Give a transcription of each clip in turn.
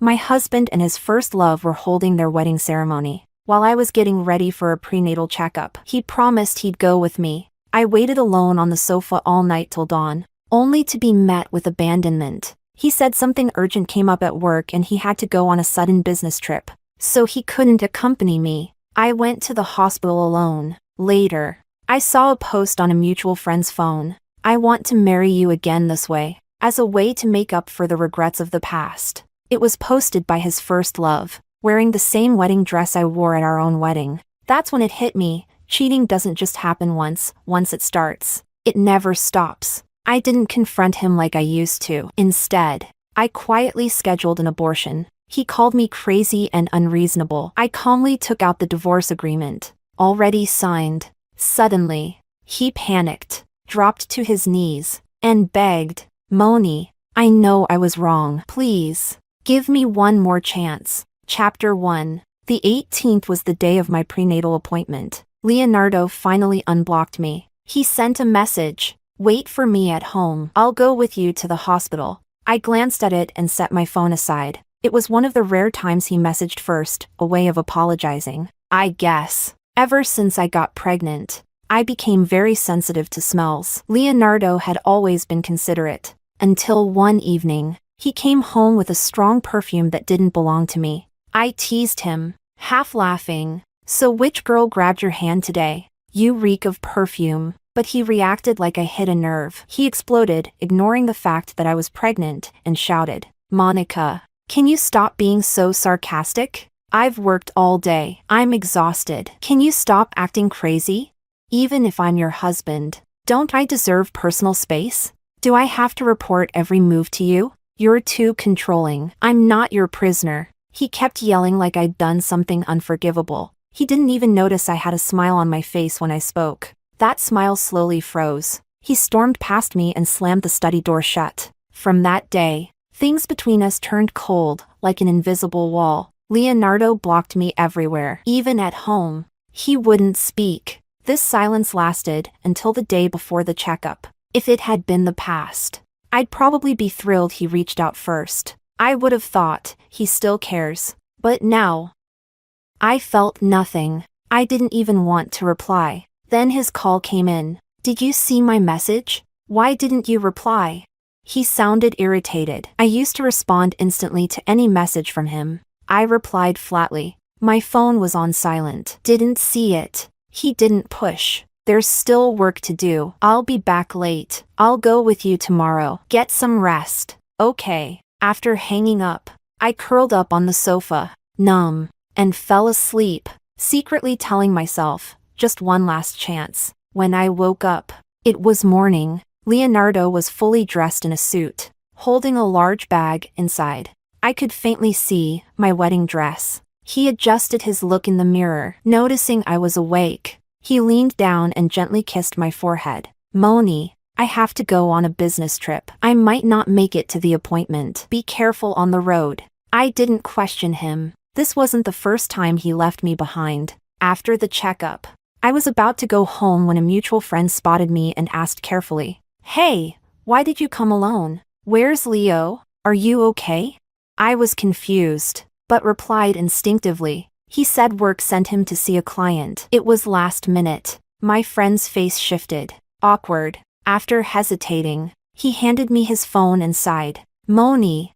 My husband and his first love were holding their wedding ceremony. While I was getting ready for a prenatal checkup, he promised he'd go with me. I waited alone on the sofa all night till dawn, only to be met with abandonment. He said something urgent came up at work and he had to go on a sudden business trip, so he couldn't accompany me. I went to the hospital alone. Later, I saw a post on a mutual friend's phone. "I want to marry you again this way," as a way to make up for the regrets of the past. It was posted by his first love, wearing the same wedding dress I wore at our own wedding. That's when it hit me. Cheating doesn't just happen once it starts, it never stops. I didn't confront him like I used to. Instead, I quietly scheduled an abortion. He called me crazy and unreasonable. I calmly took out the divorce agreement, already signed. Suddenly, he panicked, dropped to his knees, and begged, "Moni, I know I was wrong. Please, give me one more chance." Chapter 1. The 18th was the day of my prenatal appointment. Leonardo finally unblocked me. He sent a message. "Wait for me at home. I'll go with you to the hospital." I glanced at it and set my phone aside. It was one of the rare times he messaged first, a way of apologizing. I guess. Ever since I got pregnant, I became very sensitive to smells. Leonardo had always been considerate. Until one evening, he came home with a strong perfume that didn't belong to me. I teased him, half laughing. "So which girl grabbed your hand today? You reek of perfume." But he reacted like I hit a nerve. He exploded, ignoring the fact that I was pregnant, and shouted, "Monica, can you stop being so sarcastic? I've worked all day. I'm exhausted. Can you stop acting crazy? Even if I'm your husband, don't I deserve personal space? Do I have to report every move to you? You're too controlling. I'm not your prisoner." He kept yelling like I'd done something unforgivable. He didn't even notice I had a smile on my face when I spoke. That smile slowly froze. He stormed past me and slammed the study door shut. From that day, things between us turned cold, like an invisible wall. Leonardo blocked me everywhere, even at home. He wouldn't speak. This silence lasted until the day before the checkup. If it had been the past, I'd probably be thrilled he reached out first. I would have thought, he still cares. But now, I felt nothing. I didn't even want to reply. Then his call came in. "Did you see my message? Why didn't you reply?" He sounded irritated. I used to respond instantly to any message from him. I replied flatly. "My phone was on silent. Didn't see it." He didn't push. "There's still work to do. I'll be back late. I'll go with you tomorrow. Get some rest." "Okay." After hanging up, I curled up on the sofa, numb, and fell asleep, secretly telling myself, just one last chance. When I woke up, it was morning. Leonardo was fully dressed in a suit, holding a large bag inside. I could faintly see my wedding dress. He adjusted his look in the mirror, noticing I was awake. He leaned down and gently kissed my forehead. "Moni, I have to go on a business trip. I might not make it to the appointment. Be careful on the road." I didn't question him. This wasn't the first time he left me behind. After the checkup, I was about to go home when a mutual friend spotted me and asked carefully, "Hey, why did you come alone? Where's Leo? Are you okay?" I was confused, but replied instinctively. He said work sent him to see a client. It was last minute. My friend's face shifted. Awkward. After hesitating, he handed me his phone and sighed. "Moni,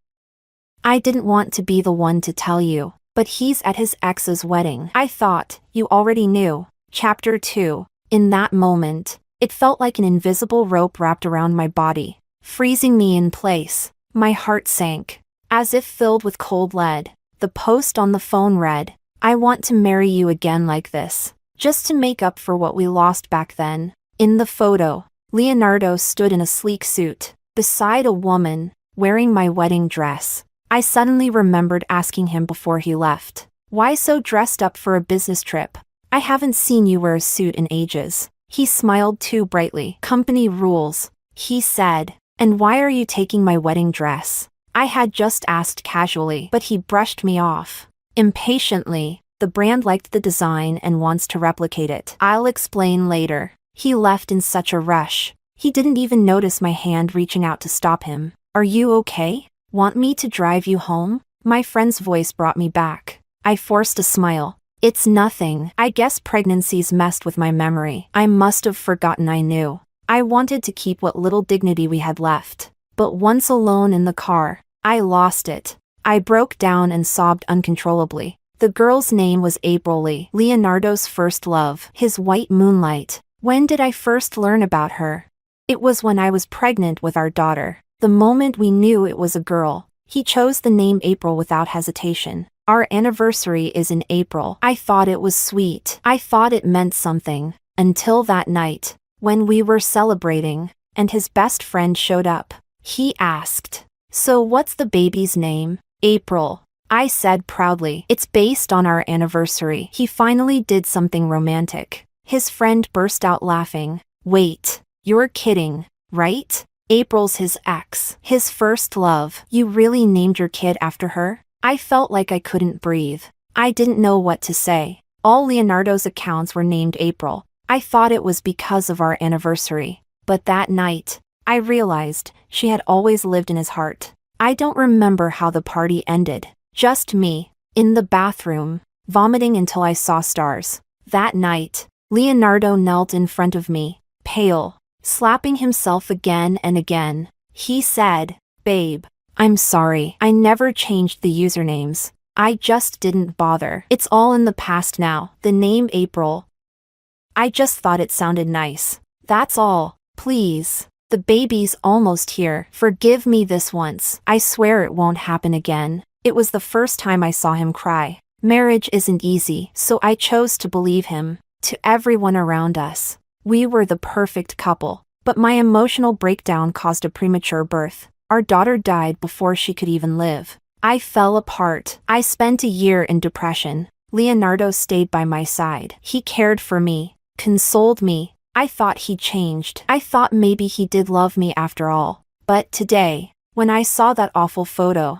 I didn't want to be the one to tell you, but he's at his ex's wedding." I thought, you already knew. Chapter 2. In that moment, it felt like an invisible rope wrapped around my body, freezing me in place. My heart sank, as if filled with cold lead. The post on the phone read, "I want to marry you again like this, just to make up for what we lost back then." In the photo, Leonardo stood in a sleek suit, beside a woman, wearing my wedding dress. I suddenly remembered asking him before he left, "Why so dressed up for a business trip? I haven't seen you wear a suit in ages." He smiled too brightly. "Company rules," he said. "And why are you taking my wedding dress?" I had just asked casually, but he brushed me off. Impatiently, "The brand liked the design and wants to replicate it. I'll explain later." He left in such a rush. He didn't even notice my hand reaching out to stop him. "Are you okay? Want me to drive you home?" My friend's voice brought me back. I forced a smile. It's nothing. I guess pregnancy's messed with my memory. I must have forgotten I knew. I wanted to keep what little dignity we had left. But once alone in the car, I lost it. I broke down and sobbed uncontrollably. The girl's name was April Lee, Leonardo's first love, his white moonlight. When did I first learn about her? It was when I was pregnant with our daughter. The moment we knew it was a girl, he chose the name April without hesitation. Our anniversary is in April. I thought it was sweet. I thought it meant something. Until that night, when we were celebrating, and his best friend showed up. He asked, "So what's the baby's name?" "April," I said proudly. "It's based on our anniversary." He finally did something romantic. His friend burst out laughing. "Wait, you're kidding, right? April's his ex, his first love. You really named your kid after her?" I felt like I couldn't breathe. I didn't know what to say. All Leonardo's accounts were named April. I thought it was because of our anniversary. But that night, I realized she had always lived in his heart. I don't remember how the party ended. Just me, in the bathroom, vomiting until I saw stars. That night, Leonardo knelt in front of me, pale, slapping himself again and again. He said, "Babe, I'm sorry. I never changed the usernames. I just didn't bother. It's all in the past now." The name April, I just thought it sounded nice. That's all. Please. The baby's almost here. Forgive me this once. I swear it won't happen again. It was the first time I saw him cry. Marriage isn't easy, so I chose to believe him. To everyone around us, we were the perfect couple. But my emotional breakdown caused a premature birth. Our daughter died before she could even live. I fell apart. I spent a year in depression. Leonardo stayed by my side. He cared for me, consoled me. I thought he changed. I thought maybe he did love me after all. But today, when I saw that awful photo,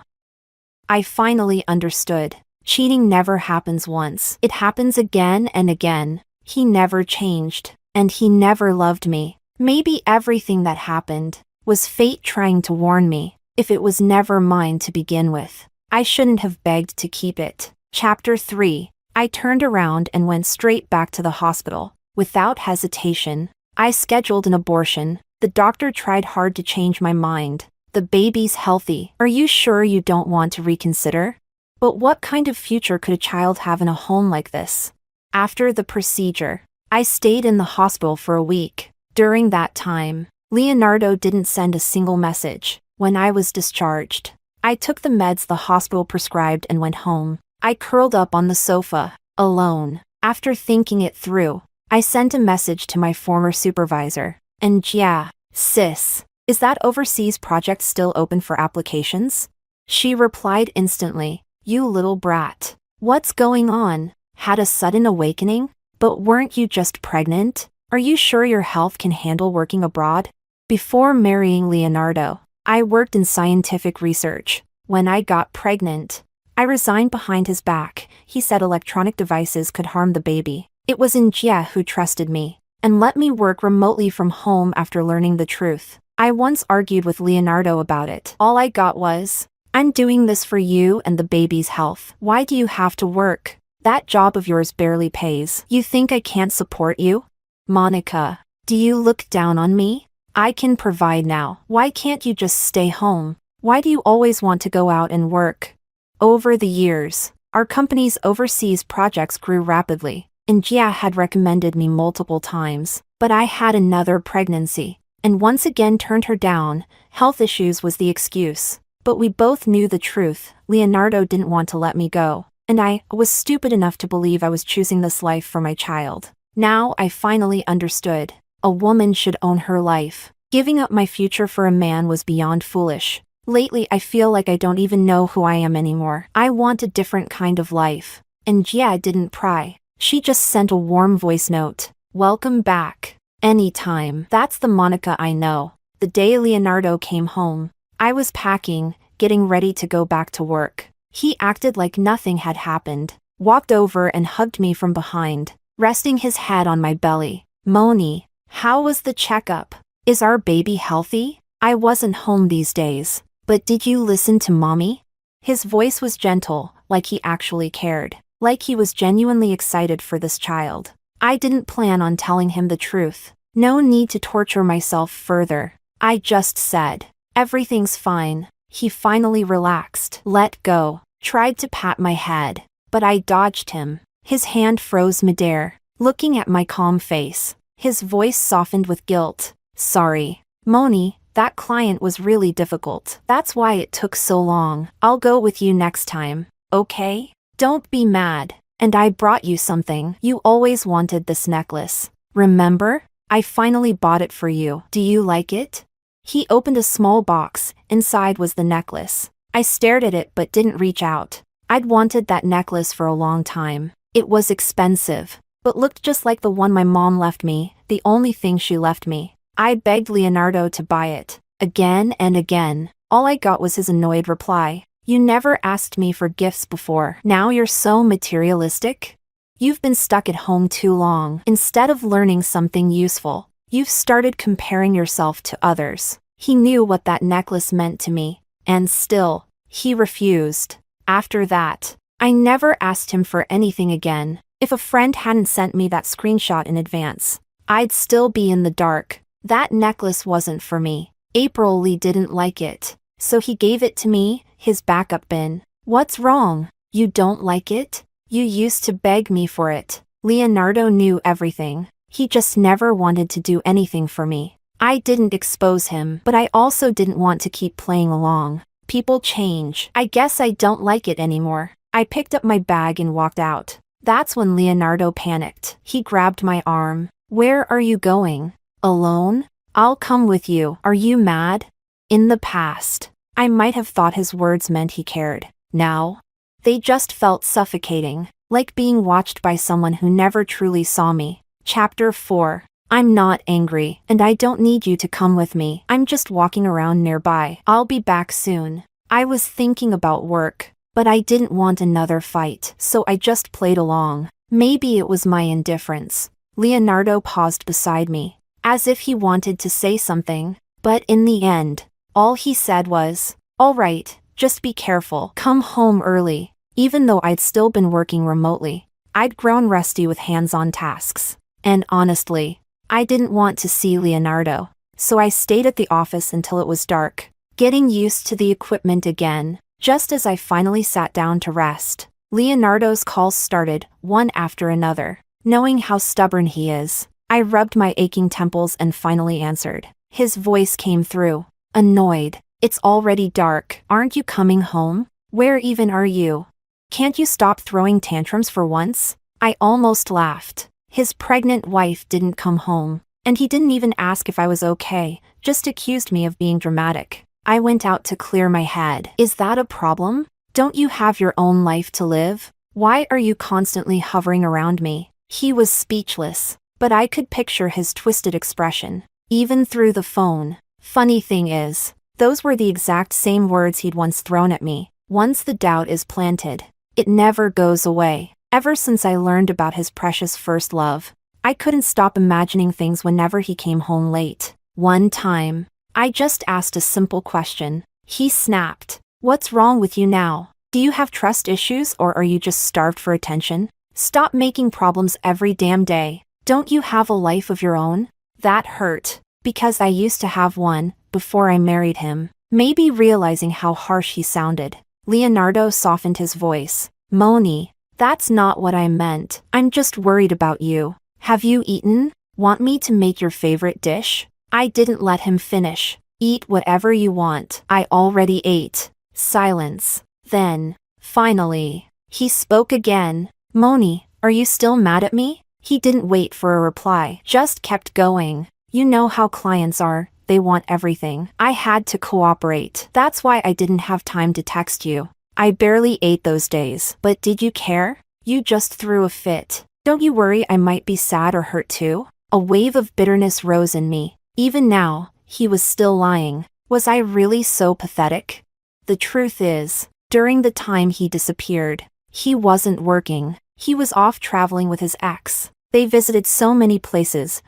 I finally understood. Cheating never happens once. It happens again and again. He never changed, and he never loved me. Maybe everything that happened was fate trying to warn me. If it was never mine to begin with, I shouldn't have begged to keep it. Chapter 3. I turned around and went straight back to the hospital. Without hesitation, I scheduled an abortion. The doctor tried hard to change my mind. "The baby's healthy. Are you sure you don't want to reconsider?" But what kind of future could a child have in a home like this? After the procedure, I stayed in the hospital for a week. During that time, Leonardo didn't send a single message. When I was discharged, I took the meds the hospital prescribed and went home. I curled up on the sofa, alone. After thinking it through, I sent a message to my former supervisor. "And yeah, sis, is that overseas project still open for applications?" She replied instantly, "You little brat. What's going on? Had a sudden awakening? But weren't you just pregnant? Are you sure your health can handle working abroad?" Before marrying Leonardo, I worked in scientific research. When I got pregnant, I resigned behind his back. He said electronic devices could harm the baby. It was Njia who trusted me and let me work remotely from home after learning the truth. I once argued with Leonardo about it. All I got was, "I'm doing this for you and the baby's health. Why do you have to work? That job of yours barely pays. You think I can't support you? Monica, do you look down on me? I can provide now. Why can't you just stay home? Why do you always want to go out and work?" Over the years, our company's overseas projects grew rapidly, and Jia had recommended me multiple times. But I had another pregnancy, and once again turned her down. Health issues was the excuse. But we both knew the truth. Leonardo didn't want to let me go, and I was stupid enough to believe I was choosing this life for my child. Now I finally understood. A woman should own her life. Giving up my future for a man was beyond foolish. Lately I feel like I don't even know who I am anymore. I want a different kind of life. And Jia didn't pry. She just sent a warm voice note. "Welcome back. Anytime." That's the Monica I know. The day Leonardo came home, I was packing, getting ready to go back to work. He acted like nothing had happened, walked over and hugged me from behind, resting his head on my belly. "Moni, how was the checkup? Is our baby healthy? I wasn't home these days, but did you listen to mommy?" His voice was gentle, like he actually cared. Like he was genuinely excited for this child. I didn't plan on telling him the truth. No need to torture myself further. I just said, "Everything's fine." He finally relaxed, let go, tried to pat my head. But I dodged him. His hand froze midair, looking at my calm face. His voice softened with guilt. "Sorry, Moni, that client was really difficult. That's why it took so long. I'll go with you next time, okay? Don't be mad. And I brought you something. You always wanted this necklace. Remember? I finally bought it for you. Do you like it?" He opened a small box. Inside was the necklace. I stared at it but didn't reach out. I'd wanted that necklace for a long time. It was expensive, but looked just like the one my mom left me, the only thing she left me. I begged Leonardo to buy it. Again and again. All I got was his annoyed reply. "You never asked me for gifts before. Now you're so materialistic? You've been stuck at home too long. Instead of learning something useful, you've started comparing yourself to others." He knew what that necklace meant to me, and still, he refused. After that, I never asked him for anything again. If a friend hadn't sent me that screenshot in advance, I'd still be in the dark. That necklace wasn't for me. April Lee didn't like it, so he gave it to me, his backup bin. What's wrong? You don't like it? You used to beg me for it. Leonardo knew everything. He just never wanted to do anything for me. I didn't expose him, but I also didn't want to keep playing along. People change. I guess I don't like it anymore. I picked up my bag and walked out. That's when Leonardo panicked. He grabbed my arm. "Where are you going? Alone? I'll come with you. Are you mad?" In the past, I might have thought his words meant he cared. Now, they just felt suffocating, like being watched by someone who never truly saw me. Chapter 4. I'm not angry, and I don't need you to come with me. I'm just walking around nearby. I'll be back soon. I was thinking about work, but I didn't want another fight, so I just played along. Maybe it was my indifference. Leonardo paused beside me, as if he wanted to say something, but in the end, all he said was, "All right, just be careful. Come home early." Even though I'd still been working remotely, I'd grown rusty with hands-on tasks. And honestly, I didn't want to see Leonardo, so I stayed at the office until it was dark, getting used to the equipment again. Just as I finally sat down to rest, Leonardo's calls started, one after another. Knowing how stubborn he is, I rubbed my aching temples and finally answered. His voice came through, annoyed. "It's already dark. Aren't you coming home? Where even are you? Can't you stop throwing tantrums for once?" I almost laughed. His pregnant wife didn't come home, and he didn't even ask if I was okay, just accused me of being dramatic. I went out to clear my head. Is that a problem? Don't you have your own life to live? Why are you constantly hovering around me? He was speechless, but I could picture his twisted expression, even through the phone. Funny thing is, those were the exact same words he'd once thrown at me. Once the doubt is planted, it never goes away. Ever since I learned about his precious first love, I couldn't stop imagining things whenever he came home late. One time, I just asked a simple question. He snapped. "What's wrong with you now? Do you have trust issues or are you just starved for attention? Stop making problems every damn day. Don't you have a life of your own?" That hurt, because I used to have one, before I married him. Maybe realizing how harsh he sounded, Leonardo softened his voice. "Moni, that's not what I meant. I'm just worried about you. Have you eaten? Want me to make your favorite dish?" I didn't let him finish. "Eat whatever you want. I already ate." Silence. Then, finally, he spoke again. "Moni, are you still mad at me?" He didn't wait for a reply, just kept going. "You know how clients are, they want everything. I had to cooperate. That's why I didn't have time to text you. I barely ate those days. But did you care? You just threw a fit. Don't you worry I might be sad or hurt too?" A wave of bitterness rose in me. Even now, he was still lying. Was I really so pathetic? The truth is, during the time he disappeared, he wasn't working. He was off traveling with his ex. They visited so many places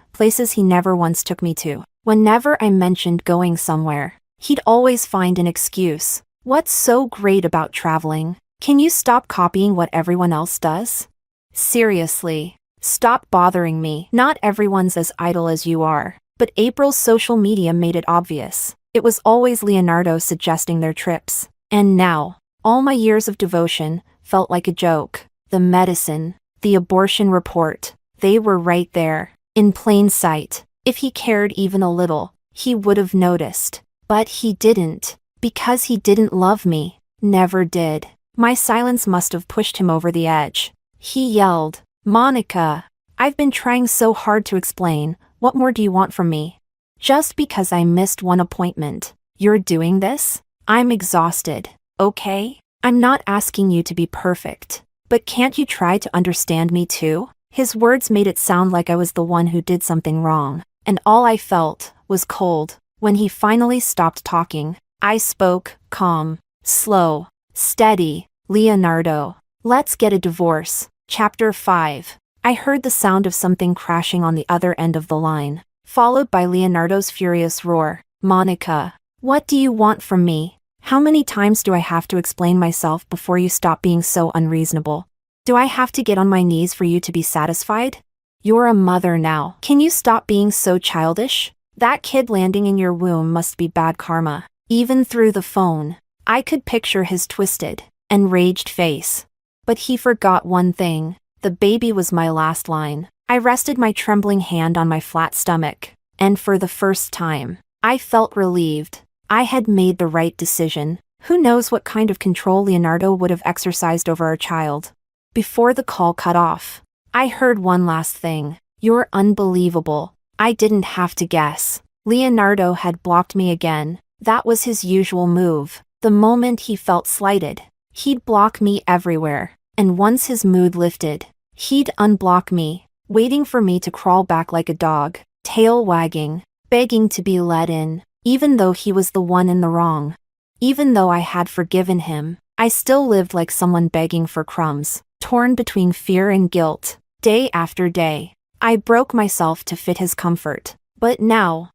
he never once took me to. Whenever I mentioned going somewhere, he'd always find an excuse. What's so great about traveling? Can you stop copying what everyone else does? Seriously, stop bothering me. Not everyone's as idle as you are. But April's social media made it obvious. It was always Leonardo suggesting their trips. And now, all my years of devotion felt like a joke. The medicine, the abortion report, they were right there, in plain sight. If he cared even a little, he would have noticed. But he didn't. Because he didn't love me. Never did. My silence must have pushed him over the edge. He yelled, "Monica, I've been trying so hard to explain. What more do you want from me? Just because I missed one appointment, you're doing this? I'm exhausted, okay? I'm not asking you to be perfect. But can't you try to understand me too?" His words made it sound like I was the one who did something wrong, and all I felt was cold. When he finally stopped talking, I spoke, calm, slow, steady. "Leonardo, let's get a divorce." Chapter 5. I heard the sound of something crashing on the other end of the line, followed by Leonardo's furious roar. "Monica, what do you want from me? How many times do I have to explain myself before you stop being so unreasonable? Do I have to get on my knees for you to be satisfied? You're a mother now. Can you stop being so childish? That kid landing in your womb must be bad karma." Even through the phone, I could picture his twisted, enraged face. But he forgot one thing. The baby was my last line. I rested my trembling hand on my flat stomach, and for the first time, I felt relieved. I had made the right decision. Who knows what kind of control Leonardo would have exercised over our child. Before the call cut off, I heard one last thing. "You're unbelievable." I didn't have to guess. Leonardo had blocked me again. That was his usual move. The moment he felt slighted, he'd block me everywhere. And once his mood lifted, he'd unblock me, waiting for me to crawl back like a dog, tail wagging, begging to be let in, even though he was the one in the wrong. Even though I had forgiven him, I still lived like someone begging for crumbs, torn between fear and guilt. Day after day, I broke myself to fit his comfort. But now,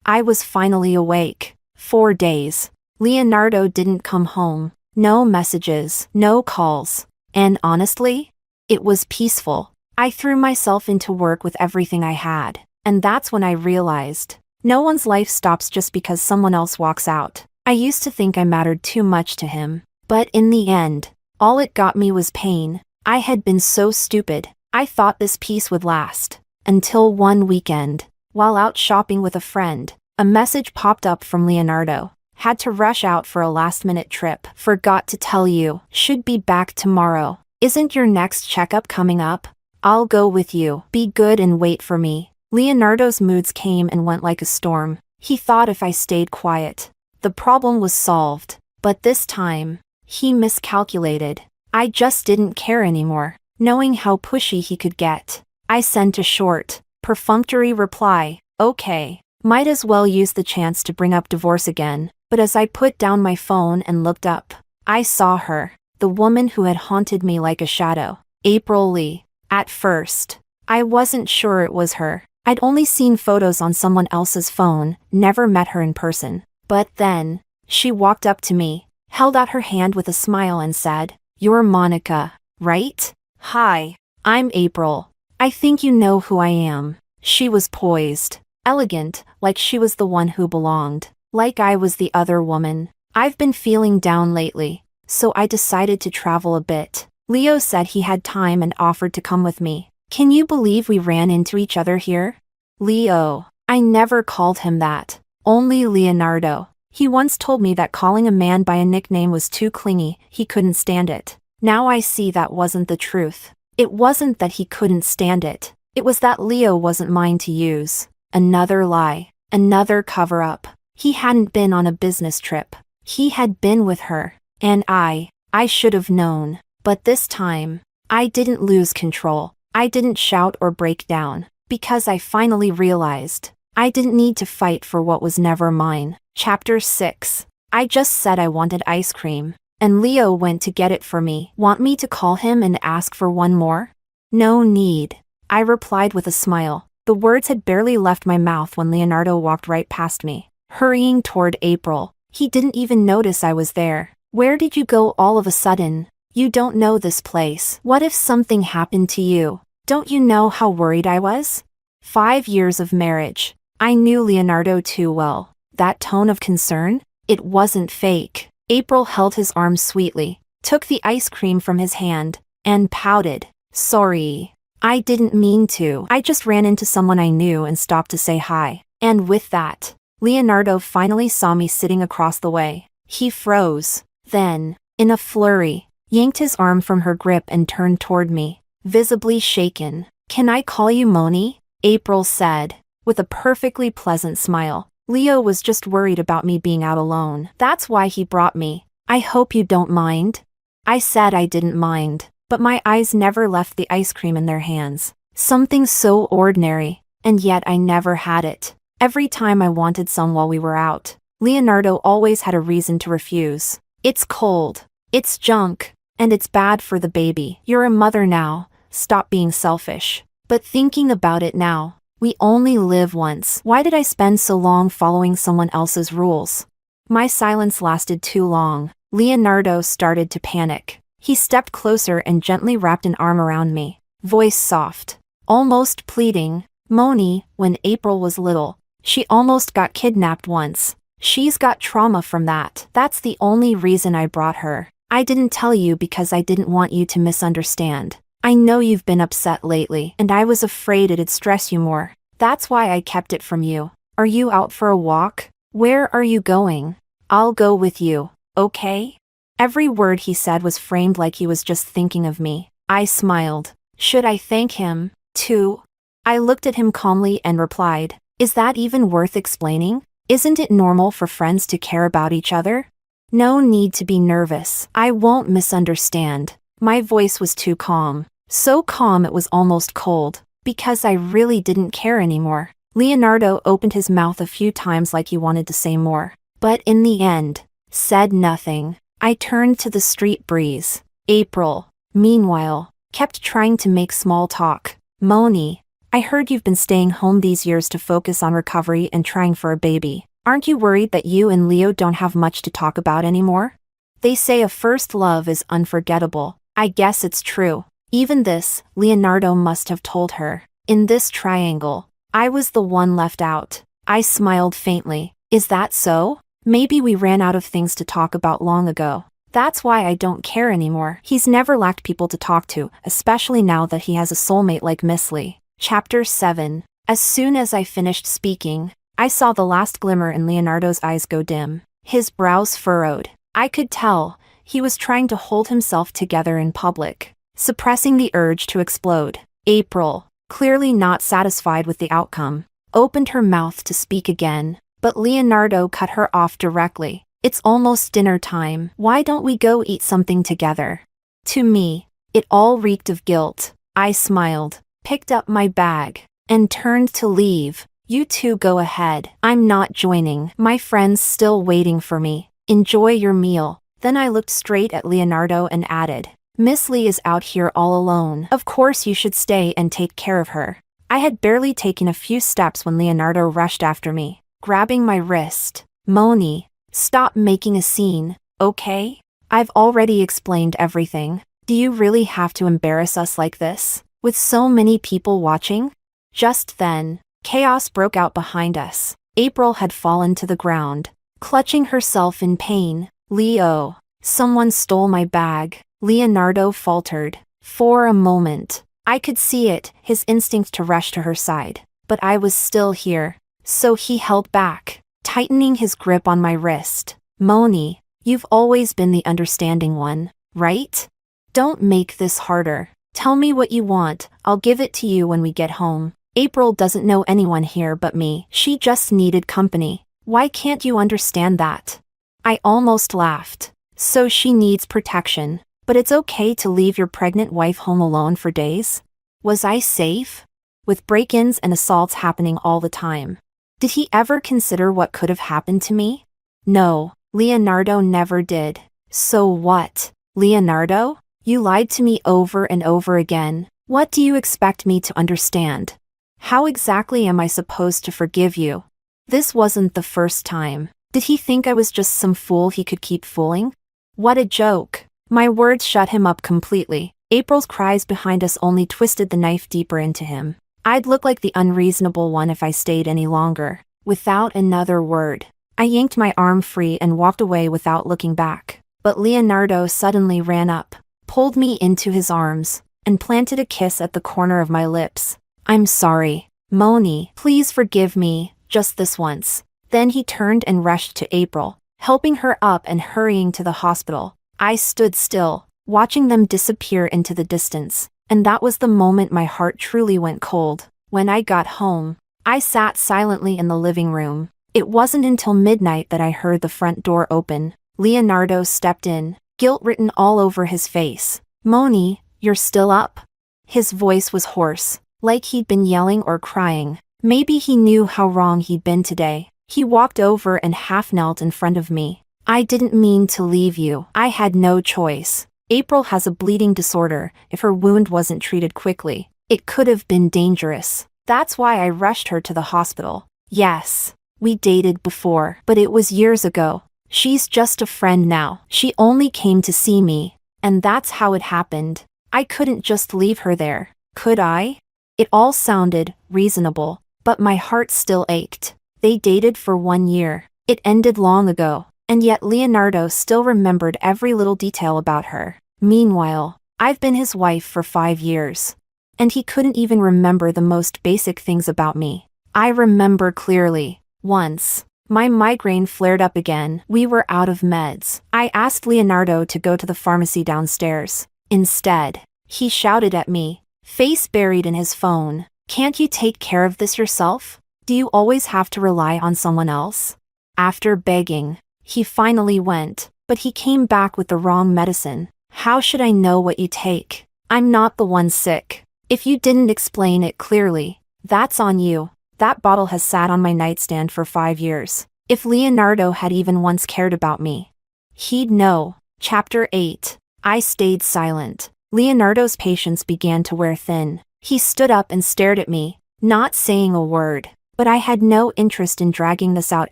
I was finally awake. 4 days. Leonardo didn't come home. No messages, no calls. And honestly, it was peaceful. I threw myself into work with everything I had. And that's when I realized, no one's life stops just because someone else walks out. I used to think I mattered too much to him. But in the end, all it got me was pain. I had been so stupid. I thought this peace would last. Until one weekend, while out shopping with a friend, a message popped up from Leonardo. "Had to rush out for a last-minute trip. Forgot to tell you. Should be back tomorrow. Isn't your next checkup coming up? I'll go with you. Be good and wait for me." Leonardo's moods came and went like a storm. He thought if I stayed quiet, the problem was solved. But this time, he miscalculated. I just didn't care anymore. Knowing how pushy he could get, I sent a short, perfunctory reply. "Okay." Might as well use the chance to bring up divorce again. But as I put down my phone and looked up, I saw her, the woman who had haunted me like a shadow. April Lee. At first, I wasn't sure it was her. I'd only seen photos on someone else's phone, never met her in person. But then, she walked up to me, held out her hand with a smile and said, "You're Monica, right? Hi, I'm April. I think you know who I am." She was poised, elegant, like she was the one who belonged. Like I was the other woman. "I've been feeling down lately, so I decided to travel a bit." Leo said he had time and offered to come with me. Can you believe we ran into each other here? Leo. I never called him that. Only Leonardo. He once told me that calling a man by a nickname was too clingy, he couldn't stand it. Now I see that wasn't the truth. It wasn't that he couldn't stand it. It was that Leo wasn't mine to use. Another lie. Another cover-up. He hadn't been on a business trip. He had been with her. And I should have known. But this time, I didn't lose control. I didn't shout or break down. Because I finally realized, I didn't need to fight for what was never mine. Chapter 6. I just said I wanted ice cream. And Leo went to get it for me. Want me to call him and ask for one more? No need. I replied with a smile. The words had barely left my mouth when Leonardo walked right past me, hurrying toward April. He didn't even notice I was there. Where did you go all of a sudden? You don't know this place. What if something happened to you? Don't you know how worried I was? 5 years of marriage. I knew Leonardo too well. That tone of concern? It wasn't fake. April held his arm sweetly, took the ice cream from his hand, and pouted. Sorry. I didn't mean to. I just ran into someone I knew and stopped to say hi. And with that, Leonardo finally saw me sitting across the way. He froze. Then, in a flurry, yanked his arm from her grip and turned toward me, visibly shaken. Can I call you Moni? April said, with a perfectly pleasant smile. Leo was just worried about me being out alone. That's why he brought me. I hope you don't mind. I said I didn't mind, but my eyes never left the ice cream in their hands. Something so ordinary, and yet I never had it. Every time I wanted some while we were out, Leonardo always had a reason to refuse. It's cold. It's junk. And it's bad for the baby. You're a mother now. Stop being selfish. But thinking about it now, we only live once. Why did I spend so long following someone else's rules? My silence lasted too long. Leonardo started to panic. He stepped closer and gently wrapped an arm around me, voice soft, almost pleading. Moni, when April was little, she almost got kidnapped once. She's got trauma from that. That's the only reason I brought her. I didn't tell you because I didn't want you to misunderstand. I know you've been upset lately, and I was afraid it'd stress you more. That's why I kept it from you. Are you out for a walk? Where are you going? I'll go with you, okay? Every word he said was framed like he was just thinking of me. I smiled. Should I thank him, too? I looked at him calmly and replied, is that even worth explaining? Isn't it normal for friends to care about each other? No need to be nervous. I won't misunderstand. My voice was too calm. So calm it was almost cold, because I really didn't care anymore. Leonardo opened his mouth a few times like he wanted to say more, but in the end, said nothing. I turned to the street breeze. April, meanwhile, kept trying to make small talk. Moni, I heard you've been staying home these years to focus on recovery and trying for a baby. Aren't you worried that you and Leo don't have much to talk about anymore? They say a first love is unforgettable. I guess it's true. Even this, Leonardo must have told her. In this triangle, I was the one left out. I smiled faintly. Is that so? Maybe we ran out of things to talk about long ago. That's why I don't care anymore. He's never lacked people to talk to, especially now that he has a soulmate like Miss Lee. Chapter 7. As soon as I finished speaking, I saw the last glimmer in Leonardo's eyes go dim. His brows furrowed. I could tell he was trying to hold himself together in public, suppressing the urge to explode. April, clearly not satisfied with the outcome, opened her mouth to speak again, but Leonardo cut her off directly. It's almost dinner time. Why don't we go eat something together? To me, it all reeked of guilt. I smiled, picked up my bag, and turned to leave. You two go ahead. I'm not joining. My friend's still waiting for me. Enjoy your meal. Then I looked straight at Leonardo and added, Miss Lee is out here all alone. Of course you should stay and take care of her. I had barely taken a few steps when Leonardo rushed after me, grabbing my wrist. Moni, stop making a scene, okay? I've already explained everything. Do you really have to embarrass us like this, with so many people watching? Just then, chaos broke out behind us. April had fallen to the ground, clutching herself in pain. Leo, someone stole my bag. Leonardo faltered. For a moment, I could see it, his instinct to rush to her side. But I was still here, so he held back, tightening his grip on my wrist. Moni, you've always been the understanding one, right? Don't make this harder. Tell me what you want, I'll give it to you when we get home. April doesn't know anyone here but me. She just needed company. Why can't you understand that? I almost laughed. So she needs protection. But it's okay to leave your pregnant wife home alone for days? Was I safe? With break-ins and assaults happening all the time. Did he ever consider what could have happened to me? No, Leonardo never did. So what? Leonardo? You lied to me over and over again. What do you expect me to understand? How exactly am I supposed to forgive you? This wasn't the first time. Did he think I was just some fool he could keep fooling? What a joke. My words shut him up completely. April's cries behind us only twisted the knife deeper into him. I'd look like the unreasonable one if I stayed any longer. Without another word, I yanked my arm free and walked away without looking back. But Leonardo suddenly ran up, pulled me into his arms, and planted a kiss at the corner of my lips. I'm sorry, Moni. Please forgive me, just this once. Then he turned and rushed to April, helping her up and hurrying to the hospital. I stood still, watching them disappear into the distance, and that was the moment my heart truly went cold. When I got home, I sat silently in the living room. It wasn't until midnight that I heard the front door open. Leonardo stepped in, guilt written all over his face. Moni, you're still up? His voice was hoarse, like he'd been yelling or crying. Maybe he knew how wrong he'd been today. He walked over and half knelt in front of me. I didn't mean to leave you. I had no choice. April has a bleeding disorder. If her wound wasn't treated quickly, it could have been dangerous. That's why I rushed her to the hospital. Yes, we dated before, but it was years ago. She's just a friend now. She only came to see me, and that's how it happened. I couldn't just leave her there, could I? It all sounded reasonable, but my heart still ached. They dated for 1 year. It ended long ago, and yet Leonardo still remembered every little detail about her. Meanwhile, I've been his wife for 5 years, and he couldn't even remember the most basic things about me. I remember clearly. Once, my migraine flared up again. We were out of meds. I asked Leonardo to go to the pharmacy downstairs. Instead, he shouted at me, face buried in his phone. Can't you take care of this yourself? Do you always have to rely on someone else? After begging, he finally went, but he came back with the wrong medicine. How should I know what you take? I'm not the one sick. If you didn't explain it clearly, that's on you. That bottle has sat on my nightstand for 5 years. If Leonardo had even once cared about me, he'd know. Chapter 8. I stayed silent. Leonardo's patience began to wear thin. He stood up and stared at me, not saying a word. But I had no interest in dragging this out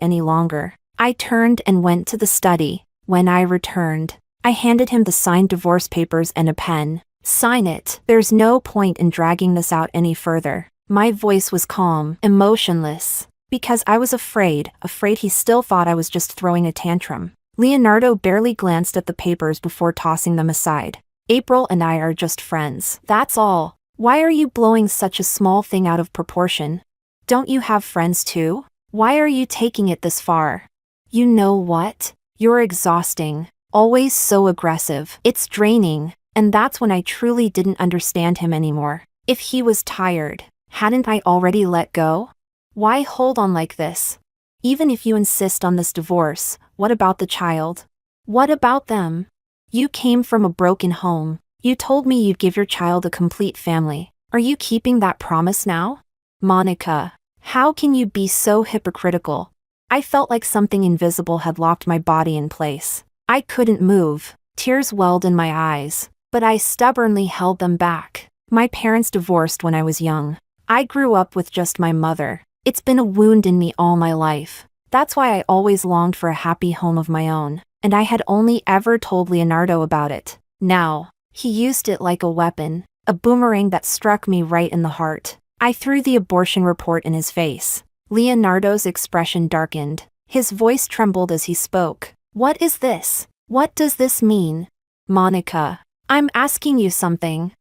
any longer. I turned and went to the study. When I returned, I handed him the signed divorce papers and a pen. Sign it. There's no point in dragging this out any further. My voice was calm, emotionless, because I was afraid he still thought I was just throwing a tantrum. Leonardo barely glanced at the papers before tossing them aside. April and I are just friends. That's all. Why are you blowing such a small thing out of proportion? Don't you have friends too? Why are you taking it this far? You know what? You're exhausting. Always so aggressive. It's draining. And that's when I truly didn't understand him anymore. If he was tired, hadn't I already let go? Why hold on like this? Even if you insist on this divorce, what about the child? What about them? You came from a broken home. You told me you'd give your child a complete family. Are you keeping that promise now? Monica, how can you be so hypocritical? I felt like something invisible had locked my body in place. I couldn't move. Tears welled in my eyes, but I stubbornly held them back. My parents divorced when I was young. I grew up with just my mother. It's been a wound in me all my life. That's why I always longed for a happy home of my own, and I had only ever told Leonardo about it. Now, he used it like a weapon, a boomerang that struck me right in the heart. I threw the abortion report in his face. Leonardo's expression darkened. His voice trembled as he spoke. What is this? What does this mean? Monica, I'm asking you something.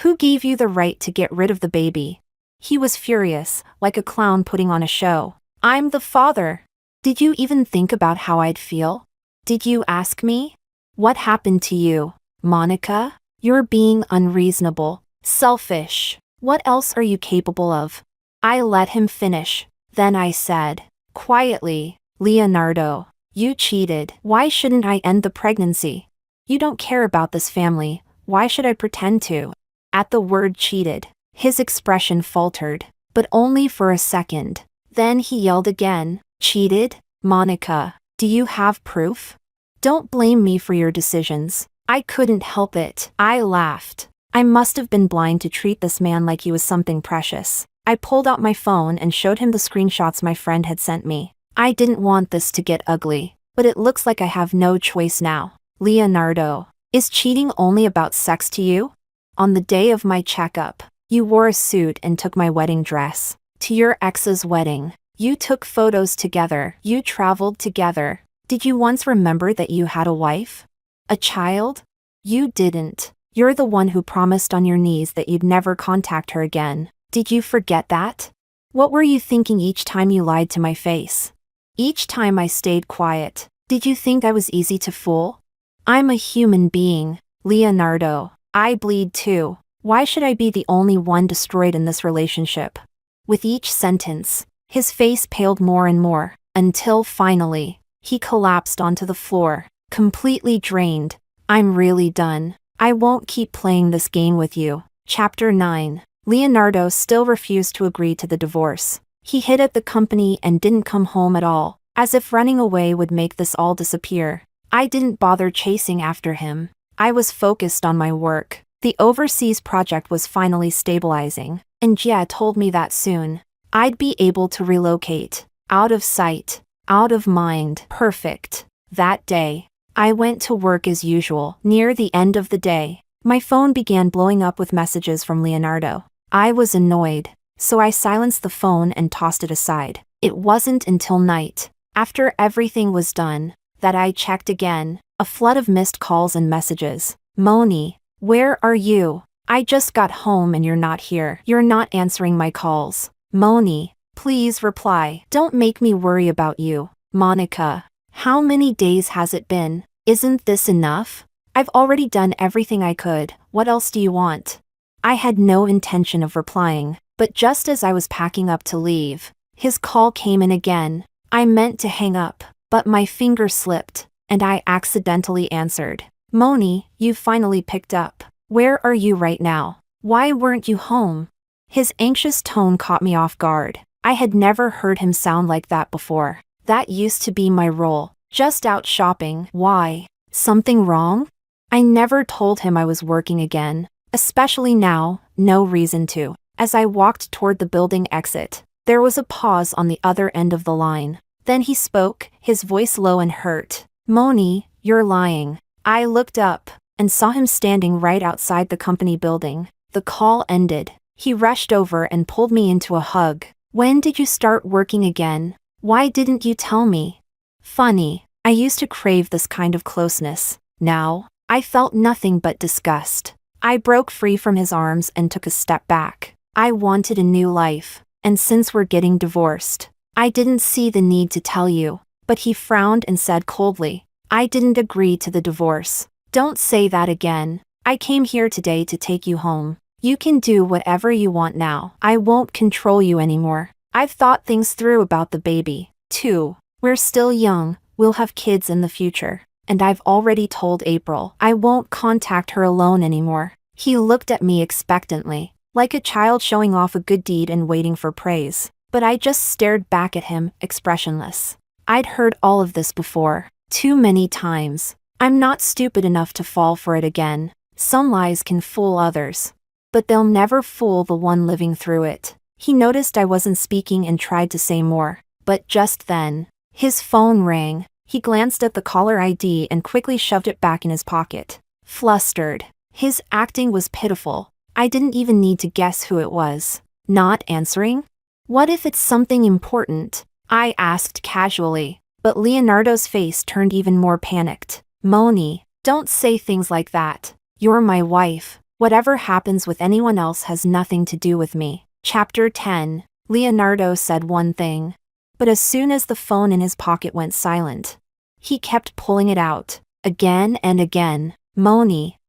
Who gave you the right to get rid of the baby? He was furious, like a clown putting on a show. I'm the father. Did you even think about how I'd feel? Did you ask me? What happened to you, Monica? You're being unreasonable, selfish. What else are you capable of? I let him finish. Then I said, quietly, Leonardo, you cheated. Why shouldn't I end the pregnancy? You don't care about this family. Why should I pretend to? At the word cheated, his expression faltered, but only for a second. Then he yelled again, cheated? Monica, do you have proof? Don't blame me for your decisions. I couldn't help it. I laughed. I must have been blind to treat this man like he was something precious. I pulled out my phone and showed him the screenshots my friend had sent me. I didn't want this to get ugly, but it looks like I have no choice now. Leonardo, is cheating only about sex to you? On the day of my checkup, you wore a suit and took my wedding dress to your ex's wedding. You took photos together. You traveled together. Did you once remember that you had a wife? A child? You didn't. You're the one who promised on your knees that you'd never contact her again. Did you forget that? What were you thinking each time you lied to my face? Each time I stayed quiet, did you think I was easy to fool? I'm a human being, Leonardo. I bleed too. Why should I be the only one destroyed in this relationship? With each sentence, his face paled more and more, until finally, he collapsed onto the floor, completely drained. I'm really done. I won't keep playing this game with you. Chapter 9. Leonardo still refused to agree to the divorce. He hid at the company and didn't come home at all, as if running away would make this all disappear. I didn't bother chasing after him. I was focused on my work. The overseas project was finally stabilizing, and Jia told me that soon I'd be able to relocate. Out of sight, out of mind. Perfect. That day, I went to work as usual. Near the end of the day, my phone began blowing up with messages from Leonardo. I was annoyed, so I silenced the phone and tossed it aside. It wasn't until night, after everything was done, that I checked again. A flood of missed calls and messages. Moni, where are you? I just got home and you're not here. You're not answering my calls. Moni, please reply. Don't make me worry about you. Monica, how many days has it been? Isn't this enough? I've already done everything I could. What else do you want? I had no intention of replying, but just as I was packing up to leave, his call came in again. I meant to hang up, but my finger slipped, and I accidentally answered. Moni, you finally picked up. Where are you right now? Why weren't you home? His anxious tone caught me off guard. I had never heard him sound like that before. That used to be my role. Just out shopping. Why? Something wrong? I never told him I was working again. Especially now, no reason to. As I walked toward the building exit, there was a pause on the other end of the line. Then he spoke, his voice low and hurt. Moni, you're lying. I looked up and saw him standing right outside the company building. The call ended. He rushed over and pulled me into a hug. When did you start working again? Why didn't you tell me? Funny, I used to crave this kind of closeness. Now, I felt nothing but disgust. I broke free from his arms and took a step back. I wanted a new life, and since we're getting divorced, I didn't see the need to tell you. But he frowned and said coldly, I didn't agree to the divorce. Don't say that again. I came here today to take you home. You can do whatever you want now. I won't control you anymore. I've thought things through about the baby, too. We're still young, we'll have kids in the future. And I've already told April I won't contact her alone anymore. He looked at me expectantly, like a child showing off a good deed and waiting for praise. But I just stared back at him, expressionless. I'd heard all of this before, too many times. I'm not stupid enough to fall for it again. Some lies can fool others, but they'll never fool the one living through it. He noticed I wasn't speaking and tried to say more, but just then, his phone rang. He glanced at the caller ID and quickly shoved it back in his pocket. Flustered. His acting was pitiful. I didn't even need to guess who it was. Not answering? What if it's something important? I asked casually, but Leonardo's face turned even more panicked. Moni, don't say things like that. You're my wife. Whatever happens with anyone else has nothing to do with me. Chapter 10. Leonardo said one thing, but as soon as the phone in his pocket went silent, he kept pulling it out, again and again. Moni,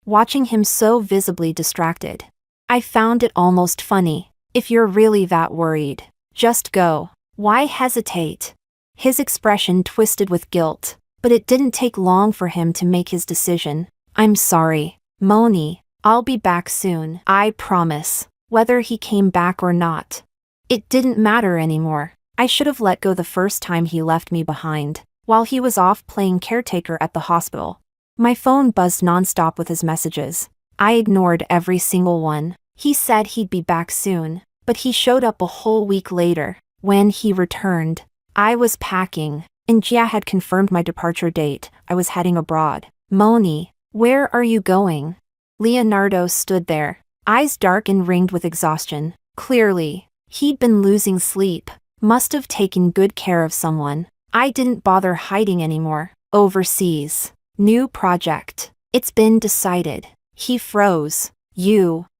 watching him so visibly distracted, I found it almost funny. If you're really that worried, just go. Why hesitate? His expression twisted with guilt, but it didn't take long for him to make his decision. I'm sorry, Moni. I'll be back soon. I promise. Whether he came back or not, it didn't matter anymore. I should have let go the first time he left me behind, while he was off playing caretaker at the hospital. My phone buzzed nonstop with his messages. I ignored every single one. He said he'd be back soon, but he showed up a whole week later. When he returned, I was packing, and Gia had confirmed my departure date. I was heading abroad. Moni, where are you going? Leonardo stood there, eyes dark and ringed with exhaustion. Clearly, he'd been losing sleep, must have taken good care of someone. I didn't bother hiding anymore. Overseas. New project. It's been decided. He froze.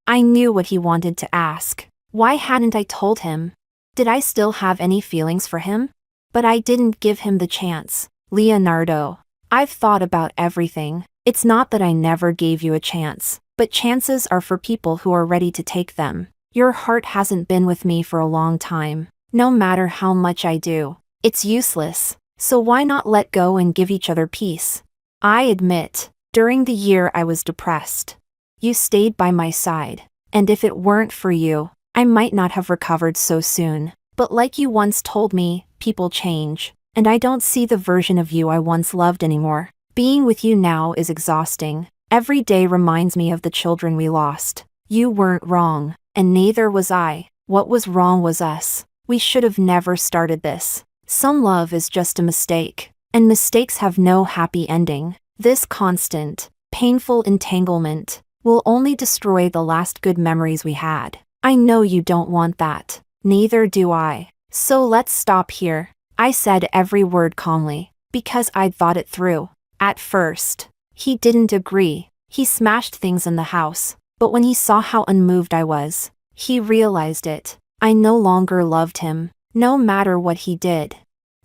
I knew what he wanted to ask. Why hadn't I told him? Did I still have any feelings for him? But I didn't give him the chance. Leonardo, I've thought about everything. It's not that I never gave you a chance, but chances are for people who are ready to take them. Your heart hasn't been with me for a long time. No matter how much I do, it's useless. So why not let go and give each other peace? I admit, during the year I was depressed. You stayed by my side, and if it weren't for you, I might not have recovered so soon. But like you once told me, people change, and I don't see the version of you I once loved anymore. Being with you now is exhausting. Every day reminds me of the children we lost. You weren't wrong, and neither was I. What was wrong was us. We should have never started this. Some love is just a mistake, and mistakes have no happy ending. This constant, painful entanglement will only destroy the last good memories we had. I know you don't want that. Neither do I. So let's stop here. I said every word calmly, because I'd thought it through. At first, he didn't agree. He smashed things in the house, but when he saw how unmoved I was, he realized it. I no longer loved him, no matter what he did.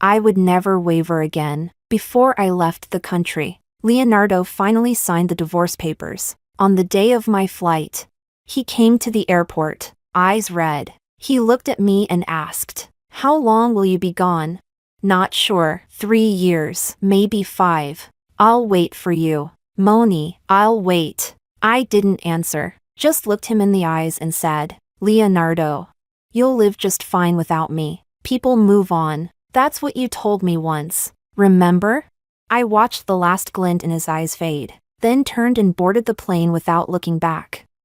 I would never waver again. Before I left the country, Leonardo finally signed the divorce papers. On the day of my flight, he came to the airport, eyes red. He looked at me and asked, "How long will you be gone?" "Not sure. 3 years, maybe 5. I'll wait for you. Moni, I'll wait." I didn't answer, just looked him in the eyes and said, "Leonardo, you'll live just fine without me. People move on. That's what you told me once. Remember?" I watched the last glint in his eyes fade, then turned and boarded the plane without looking back.